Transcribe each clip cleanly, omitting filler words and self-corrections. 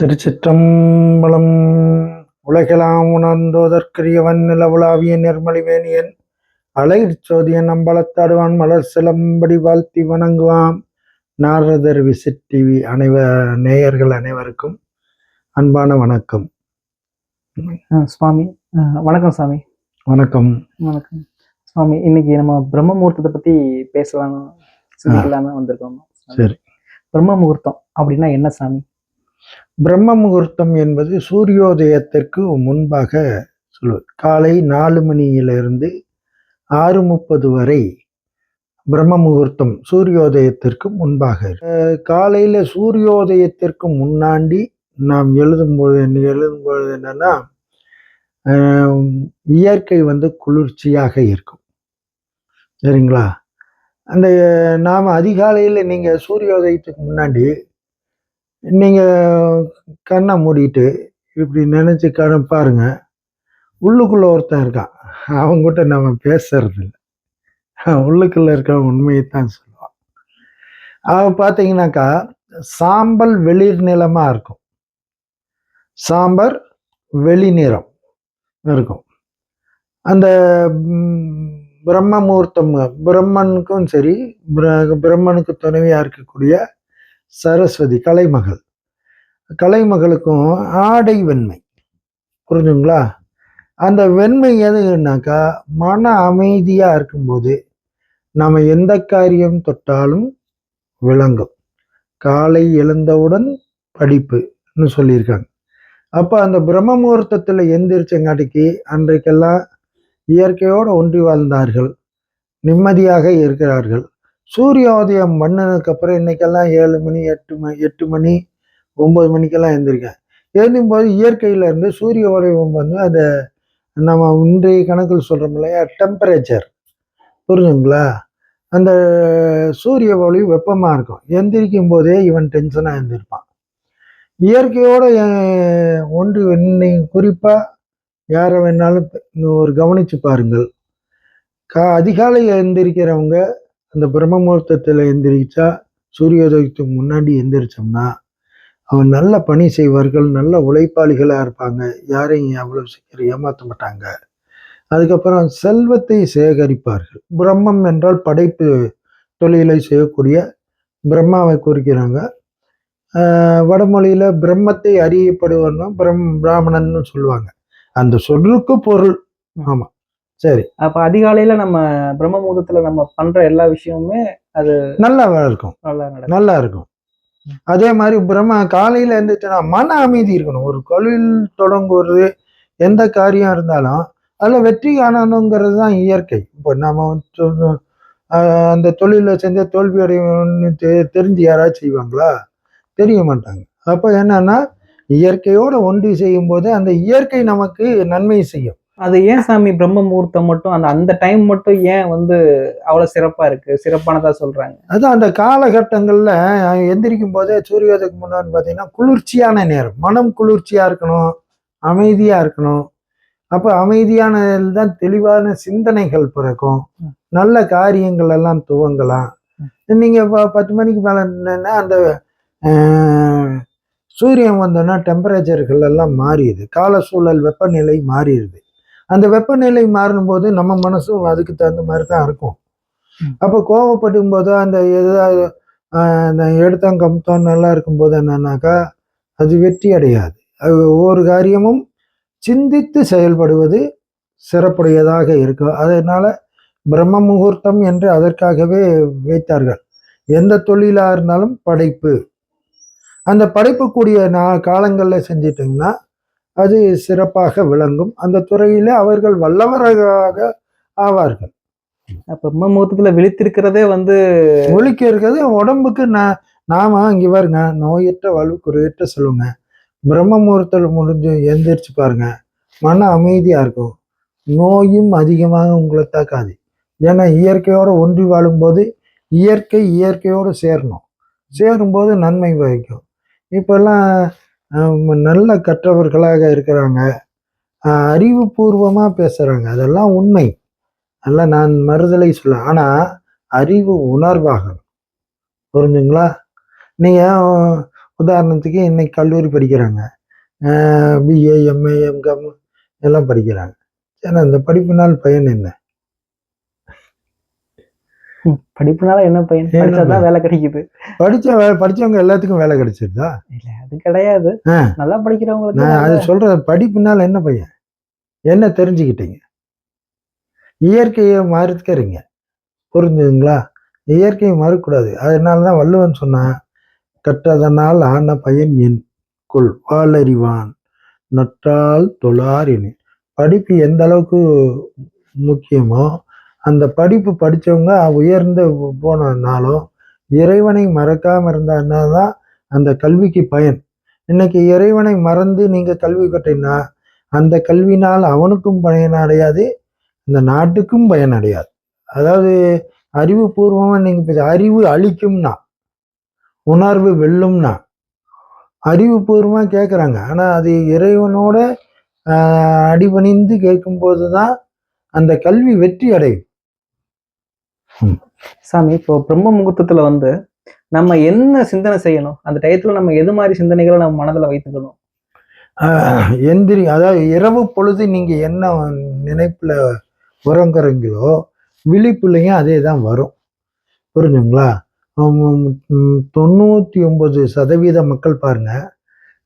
திருச்சிற்றம்பலம். உலகெலாம் உணர்ந்தோதற்கரியவன் நிலவுலாவிய நிர்மலிவேணியன் அலைச்சோதியன் அம்பலத்தாடுவான் மலர் சிலம்படி வாழ்த்தி வணங்குவான். நாரதர் visit TV நேயர்கள் அனைவருக்கும் அன்பான வணக்கம். சுவாமி வணக்கம். சாமி வணக்கம். வணக்கம் சுவாமி. இன்னைக்கு நம்ம பிரம்ம முகூர்த்தத்தை பத்தி பேசலாம்னு வந்திருக்கோம். சரி, பிரம்ம முகூர்த்தம் அப்படின்னா என்ன சாமி? பிரம்ம முகூர்த்தம் என்பது சூரியோதயத்திற்கு முன்பாக சொல்வது. காலை 4 மணியிலிருந்து 6:30 வரை பிரம்ம முகூர்த்தம் சூரியோதயத்திற்கு முன்பாக. காலையில சூரியோதயத்திற்கு முன்னாடி நாம் எழுதும்பொழுது என்னன்னா இயற்கை குளிர்ச்சியாக இருக்கும். சரிங்களா? அந்த நாம் அதிகாலையில் நீங்கள் சூரியோதயத்துக்கு முன்னாடி நீங்கள் கண்ணை மூடிட்டு இப்படி நினச்சி பாருங்க, உள்ளுக்குள்ள ஒருத்தன் இருக்கான். அவங்ககிட்ட நம்ம பேசுறது இல்லை, உள்ளுக்குள்ள இருக்க உண்மையை தான் சொல்லுவான். அவன் பார்த்தீங்கன்னாக்கா சாம்பல் வெளிர் நிறமாக இருக்கும், சாம்பர் வெளி நிறம் இருக்கும். அந்த பிரம்ம முகூர்த்தம் பிரம்மனுக்கும் சரி, பிரம்மனுக்கு துணைவியாக இருக்கக்கூடிய சரஸ்வதி கலைமகளுக்கும் ஆடை வெண்மை. புரிஞ்சுங்களா? அந்த வெண்மை எதுனாக்கா மன அமைதியா இருக்கும்போது நம்ம எந்த காரியம் தொட்டாலும் விளங்கும். காலை எழுந்தவுடன் படிப்புன்னு சொல்லியிருக்காங்க. அப்போ அந்த பிரம்ம முகூர்த்தத்தில் எந்திரிச்சங்காட்டிக்கு அன்றைக்கெல்லாம் இயற்கையோடு ஒன்றி வாழ்ந்தார்கள், நிம்மதியாக இருக்கிறார்கள். சூரியோதயம் பண்ணதுக்கு அப்புறம் இன்னைக்கெல்லாம் 7 மணி 8 மணி 9 மணிக்கெல்லாம் எழுந்திருக்கேன். எழுந்தும்போது இயற்கையில இருந்து சூரிய உதயம் அதை நம்ம இன்றைய கணக்கில் சொல்றோம் இல்லையா, டெம்பரேச்சர். புரிஞ்சுங்களா? அந்த சூரிய ஒளி வெப்பமாக இருக்கும். எந்திரிக்கும் போதே இவன் டென்ஷனாக எழுந்திருப்பான். இயற்கையோட ஒன்று குறிப்பாக யாரை வேணாலும் ஒரு கவனிச்சு பாருங்கள். அதிகாலை எழுந்திருக்கிறவங்க அந்த பிரம்ம முகூர்த்தத்தில் எந்திரிச்சா, சூரியோதயத்துக்கு முன்னாடி எந்திரிச்சோம்னா அவன் நல்ல பணி செய்வார்கள், நல்ல உழைப்பாளிகளாக இருப்பாங்க, யாரையும் அவ்வளோ சீக்கிரம் ஏமாற்ற மாட்டாங்க. அதுக்கப்புறம் செல்வத்தை சேகரிப்பார்கள். பிரம்மம் என்றால் படைப்பு தொழிலை செய்யக்கூடிய பிரம்மாவை குறிக்கிறாங்க. வடமொழியில் பிரம்மத்தை அறியப்படுவன்னா பிராமணன்னு சொல்லுவாங்க. அந்த சொல்லுக்கு பொருள். ஆமாம், சரி. அப்ப அதிகாலையில நம்ம பிரம்ம முகூர்த்தத்துல நம்ம பண்ற எல்லா விஷயமுமே அது நல்லா இருக்கும், நல்லா இருக்கும். அதே மாதிரி காலையில இருந்துச்சுன்னா மன அமைதி இருக்கணும். ஒரு தொழில் தொடங்குவது, எந்த காரியம் இருந்தாலும் அதில் வெற்றி காணணுங்கிறது தான் இயற்கை. இப்போ நம்ம அந்த தொழிலை செஞ்ச தோல்வி அடையணும்னு தெரிஞ்சு யாராவது செய்வாங்களா? தெரிய மாட்டாங்க. அப்போ என்னன்னா இயற்கையோடு ஒன்றி செய்யும் போது அந்த இயற்கை நமக்கு நன்மை செய்யும். அது ஏன் சாமி பிரம்ம முகூர்த்தம் மட்டும் அந்த டைம் மட்டும் ஏன் அவ்வளவு சிறப்பா இருக்கு, சிறப்பானதா சொல்றாங்க? அதான் அந்த காலகட்டங்கள்ல எந்திரிக்கும் போதே சூரியோதயத்துக்கு முன்னாடி பார்த்தீங்கன்னா குளிர்ச்சியான நேரம், மனம் குளிர்ச்சியா இருக்கணும், அமைதியா இருக்கணும். அப்போ அமைதியான தான் தெளிவான சிந்தனைகள் பிறக்கும், நல்ல காரியங்கள் எல்லாம் துவங்கலாம். நீங்க 10 மணிக்கு மேல அந்த சூரியன் வந்தோன்னா டெம்பரேச்சர்கள் எல்லாம் மாறிடுது, கால சூழல் வெப்பநிலை மாறிடுது. அந்த வெப்பநிலை மாறும் போது நம்ம மனசும் அதுக்கு தகுந்த மாதிரி தான் இருக்கும். அப்போ கோவப்படும் போது அந்த ஏதாவது எடுத்தோம் கம்த்தோம் நல்லா இருக்கும்போது என்னன்னாக்கா அது வெற்றி அடையாது. அது ஒவ்வொரு காரியமும் சிந்தித்து செயல்படுவது சிறப்புடையதாக இருக்கும். அதனால பிரம்ம முகூர்த்தம் என்று அதற்காகவே வைத்தார்கள். எந்த தொழிலாக இருந்தாலும் படைப்பு, அந்த படைப்புக்கூடிய காலங்களில் செஞ்சிட்டிங்கன்னா அது சிறப்பாக விளங்கும். அந்த துறையில அவர்கள் வல்லவராக ஆவார்கள். பிரம்ம முகூர்த்தத்துல விழித்திருக்கிறதே ஒழிக்க இருக்கிறது உடம்புக்கு. நாம இங்க பாருங்க, நோயற்ற வாழ்வு குறையற்ற சொல்லுங்க. பிரம்ம முகூர்த்தத்தில் முடிஞ்சு எந்திரிச்சு பாருங்க, மன அமைதியா இருக்கும், நோயும் அதிகமாக உங்களை தாக்காது. ஏன்னா இயற்கையோடு ஒன்றி வாழும்போது இயற்கையோடு சேரும்போது நன்மை வகிக்கும். இப்பெல்லாம் நல்ல கற்றவர்களாக இருக்கிறாங்க, அறிவுபூர்வமாக பேசுகிறாங்க, அதெல்லாம் உண்மை, அதெல்லாம் நான் மறுதலை சொல்ல. ஆனால் அறிவு உணர்வாகணும். புரிஞ்சுங்களா? நீங்கள் உதாரணத்துக்கு இன்னைக்கு கல்லூரி படிக்கிறாங்க, பிஏ, எம்ஏ, எம்காம் எல்லாம் படிக்கிறாங்க. ஏன்னா இந்த படிப்பினால் பயன் என்ன? படிப்புனால என்ன பையன்? என்ன படிச்சாதான் பயன்? வேலை கிடைக்குது. படிச்சவங்க எல்லாத்துக்கும் வேலை கிடைச்சிருதா? இல்ல அது கிடையாது. ஆ, நல்லா படிக்கிறவங்களுக்கு நான் அது நல்ல சொல்றேன். படிப்பினால் என்ன பயன்? என்ன தெரிஞ்சுக்கிட்டீங்க? இயற்கையை மறுக்கிறீங்க, புரிஞ்சுதுங்களா? இயற்கையை மறுக்கக்கூடாது. அதனாலதான் வள்ளுவன் சொன்னான், கற்றதனால் ஆன பயன் என் கொள் வாளறிவான் நற்றால் தொழாரினி. படிப்பு எந்த அளவுக்கு முக்கியமோ, அந்த படிப்பு படிச்சவங்க உயர்ந்து போனதுனாலும் இறைவனை மறக்காம இருந்தாதான் அந்த கல்விக்கு பயன். இன்னைக்கு இறைவனை மறந்து நீங்க கல்வி கற்றீங்கன்னா அந்த கல்வினால் அவனுக்கும் பயன் அடையாது, இந்த நாட்டுக்கும் பயன் அடையாது. அதாவது அறிவுபூர்வமா நீங்க அறிவு அழிக்கும்னா, உணர்வு வெல்லும்னா அறிவுபூர்வமா கேட்குறாங்க. ஆனா அது இறைவனோட அடிபணிந்து கேட்கும்போது தான் அந்த கல்வி வெற்றி அடையும். சாமி, இப்போ பிரம்ம முகூர்த்தத்துல வந்து நம்ம என்ன சிந்தனை செய்யணும்? அந்த டயத்துல நம்ம எது மாதிரி சிந்தனைகளை நம்ம மனதுல வைத்துக்கணும்? எந்திரி, அதாவது இரவு பொழுது நீங்க என்ன நினைப்புல உறங்குறீங்களோ விழிப்புலையும் அதே தான் வரும், புரிஞ்சுங்களா? 99% மக்கள் பாருங்க,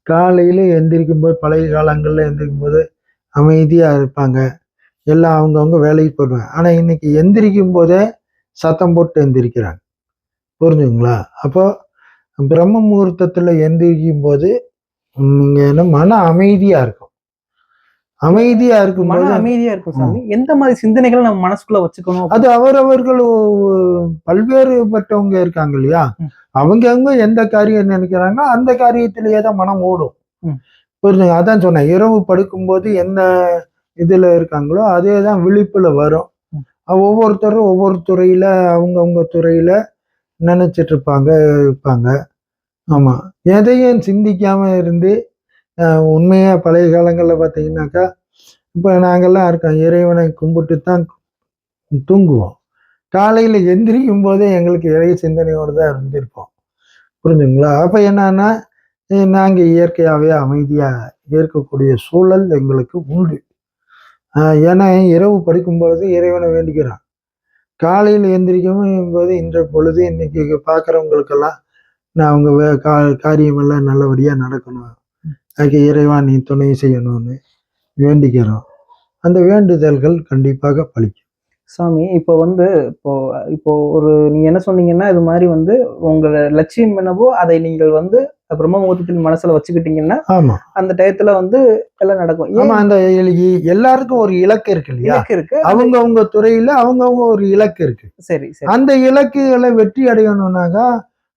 காலையில எந்திரிக்கும் போது, பழைய காலங்கள்ல எந்திரிக்கும் போது அமைதியா இருப்பாங்க, எல்லாம் அவங்கவுங்க வேலைக்கு போயிடுவாங்க. ஆனா இன்னைக்கு எந்திரிக்கும் போதே சத்தம் போட்டு எந்திரிக்கிறாங்க, புரிஞ்சுங்களா? அப்போ பிரம்ம முகூர்த்தத்துல எந்திரிக்கும் போது நீங்க என்ன மன அமைதியா இருக்கும். அமைதியா மன இருக்கும்போது அமைதியா இருக்கும் சாமி. எந்த மாதிரி சிந்தனைகளை நம்ம மனசுக்குள்ள வச்சுக்கணும்? அது அவரவர்கள் பல்வேறுபட்டவங்க இருக்காங்க இல்லையா, ம். அவங்க எந்த காரியம் நினைக்கிறாங்க அந்த காரியத்திலேயே தான் மனம் ஓடும். ம். புரிஞ்சுங்க? அதான் சொன்னேன், இரவு படுக்கும்போது என்ன இதுல இருக்காங்களோ அதே தான் விழிப்புல வரும். ம். ஒவ்வொருத்தரும் ஒவ்வொரு துறையில அவங்கவுங்க துறையில நினைச்சிட்டு இருப்பாங்க. ஆமா, எதையும் சிந்திக்காம இருந்து உண்மையா பழைய காலங்கள்ல பார்த்தீங்கன்னாக்கா, இப்போ நாங்கெல்லாம் இருக்கோம், இறைவனை கும்பிட்டு தான் தூங்குவோம். காலையில எந்திரிக்கும் போதே எங்களுக்கு இறை சிந்தனையோடு தான் இருந்திருப்போம், புரிஞ்சுங்களா? அப்ப என்னன்னா, நாங்க இயற்கையாவே அமைதியா இருக்கக்கூடிய சூழல் எங்களுக்கு உண்டு. ஏன்னா இரவு படுக்கும் பொழுது இறைவனை வேண்டிக்கிறோம். காலையில் எந்திரிக்கும் போது இன்ற பொழுது இன்னைக்கு பார்க்குறவங்களுக்கெல்லாம் நான் அவங்க காரியமெல்லாம் நல்லபடியா நடக்கணும், அதுக்கு இறைவா நீ துணை செய்யணும்னு வேண்டிக்கிறோம். அந்த வேண்டுதல்கள் கண்டிப்பாக பலிக்கும். சாமி, இப்போ வந்து இப்போ இப்போ ஒரு நீங்க என்ன சொன்னீங்கன்னா, இது மாதிரி வந்து உங்க லட்சியம் என்னவோ அதை நீங்கள் வந்து பிரம்ம முகூர்த்தத்தில் மனசுல வச்சுக்கிட்டீங்கன்னா, ஆமா, அந்த டயத்துல வந்து எல்லாம் நடக்கும். ஆமா. ஏன் அந்த எல்லாருக்கும் ஒரு இலக்கு இருக்கு இல்லையா? இலக்கு இருக்கு. அவங்கவங்க துறையில அவங்கவங்க ஒரு இலக்கு இருக்கு. சரி, சரி. அந்த இலக்குகளை வெற்றி அடையணும்னாக்கா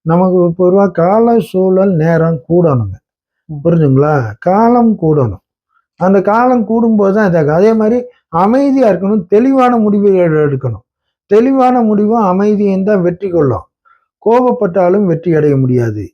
நமக்கு பொதுவா கால சூழல் நேரம் கூடணுங்க, ம். புரிஞ்சுங்களா? காலம் கூடணும். அந்த காலம் கூடும்போது தான் இதாகும். அதே மாதிரி அமைதியா இருக்கணும், தெளிவான முடிவுகள் எடுக்கணும். தெளிவான முடிவும் அமைதியும் தான் வெற்றி கொள்ளும். கோபப்பட்டாலும் வெற்றி அடைய முடியாது.